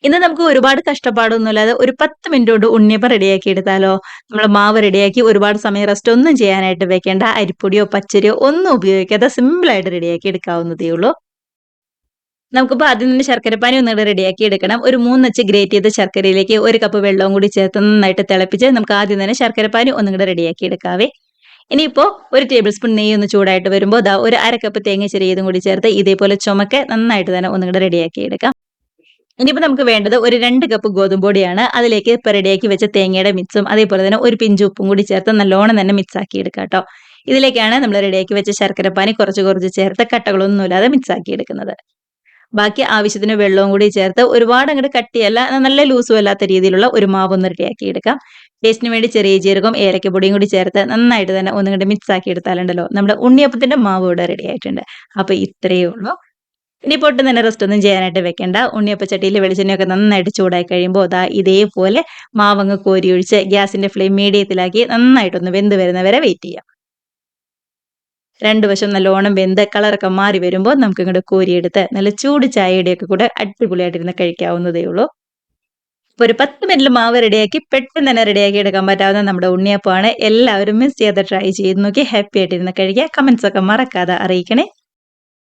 ഇന്ന് നമുക്ക് ഒരുപാട് കഷ്ടപ്പാടൊന്നുമില്ലാതെ ഒരു 10 മിനിറ്റ് കൊണ്ട് ഉണ്ണിയപ്പം റെഡിയാക്കി എടുത്താലോ? നമ്മള് മാവ് റെഡിയാക്കി ഒരുപാട് സമയം റെസ്റ്റ് ഒന്നും ചെയ്യാനായിട്ട് വെക്കേണ്ട. അരിപ്പൊടിയോ, പച്ചരിയോ ഒന്നും ഉപയോഗിക്കാതെ സിമ്പിളായിട്ട് റെഡിയാക്കി എടുക്കാവുന്നതേ ഉള്ളൂ. നമുക്കിപ്പോ ആദ്യം തന്നെ ശർക്കരപ്പാനി ഒന്നുകൂടെ റെഡിയാക്കി എടുക്കണം. ഒരു 3 അച്ച് ഗ്രേറ്റ് ചെയ്ത ശർക്കരയിലേക്ക് 1 കപ്പ് വെള്ളവും കൂടി ചേർത്ത് നന്നായിട്ട് തിളപ്പിച്ച് നമുക്ക് ആദ്യം തന്നെ ശർക്കരപ്പാനി ഒന്നുകൂടെ റെഡിയാക്കി എടുക്കാവേ. ഇനിയിപ്പോ 1 ടേബിൾ സ്പൂൺ നെയ്യ് ഒന്ന് ചൂടായിട്ട് വരുമ്പോ ദാ ഒരു 1/2 കപ്പ് തേങ്ങ ചിരകിയതും കൂടി ചേർത്ത് ഇതേപോലെ ചുമക്കെ നന്നായിട്ട് തന്നെ ഒന്നുകൂടെ റെഡിയാക്കി എടുക്കാം. ഇനിയിപ്പോ നമുക്ക് വേണ്ടത് ഒരു 2 കപ്പ് ഗോതമ്പ് പൊടിയാണ്. അതിലേക്ക് ഇപ്പൊ റെഡിയാക്കി വെച്ച തേങ്ങയുടെ മിക്സും അതേപോലെ തന്നെ ഒരു പിഞ്ച് ഉപ്പും കൂടി ചേർത്ത് നല്ലോണം തന്നെ മിക്സ് ആക്കി എടുക്കാം ട്ടോ. ഇതിലേക്കാണ് നമ്മൾ റെഡിയാക്കി വെച്ച ശർക്കരപ്പാനി കുറച്ച് കുറച്ച് ചേർത്ത് കട്ടകളൊന്നുമില്ലാതെ മിക്സ് ആക്കി എടുക്കുന്നത്. ബാക്കി ആവശ്യത്തിന് വെള്ളവും കൂടി ചേർത്ത് ഒരുപാട് അങ്ങട് കട്ടിയല്ല, നല്ല ലൂസും അല്ലാത്ത രീതിയിലുള്ള ഒരു മാവൊന്ന് റെഡിയാക്കി എടുക്കാം. ടേസ്റ്റിന് വേണ്ടി ചെറിയ ജീരകം, ഏലക്കപ്പൊടിയും കൂടി ചേർത്ത് നന്നായിട്ട് തന്നെ ഒന്നുങ്ങട് മിക്സ് ആക്കി എടുത്താലുണ്ടല്ലോ നമ്മുടെ ഉണ്ണിയപ്പത്തിന്റെ മാവ് ഇവിടെ റെഡി ആയിട്ടുണ്ട്. അപ്പൊ ഇത്രയേ ഉള്ളൂ. ഇനിയിപ്പോ ഒട്ടും തന്നെ റെസ്റ്റ് ഒന്നും ചെയ്യാനായിട്ട് വെക്കണ്ട. ഉണ്ണിയപ്പച്ചട്ടിയിൽ വെളിച്ചെണ്ണയൊക്കെ നന്നായിട്ട് ചൂടായി കഴിയുമ്പോൾ ദാ ഇതേപോലെ മാവങ്ങ് കോരിയൊഴിച്ച് ഗ്യാസിന്റെ ഫ്ലെയിം മീഡിയത്തിലാക്കി നന്നായിട്ടൊന്ന് വെന്ത് വരുന്നവരെ വെയിറ്റ് ചെയ്യാം. 2 വശം നല്ലോണം വെന്ത് കളറൊക്കെ മാറി വരുമ്പോൾ നമുക്കിങ്ങട് കോരിയെടുത്ത് നല്ല ചൂട് ചായയുടെയൊക്കെ കൂടെ അടിപൊളിയായിട്ടിരുന്ന് കഴിക്കാവുന്നതേ ഉള്ളൂ. ഇപ്പൊ ഒരു 10 മിനിറ്റിൽ മാവ് റെഡിയാക്കി പെട്ടെന്ന് തന്നെ റെഡിയാക്കി എടുക്കാൻ പറ്റാവുന്ന നമ്മുടെ ഉണ്ണിയപ്പമാണ്. എല്ലാവരും മിസ് ചെയ്യാതെ ട്രൈ ചെയ്ത് നോക്കി ഹാപ്പി ആയിട്ടിരുന്ന് കഴിക്കുക. കമന്റ്സ് ഒക്കെ മറക്കാതെ അറിയിക്കണേ.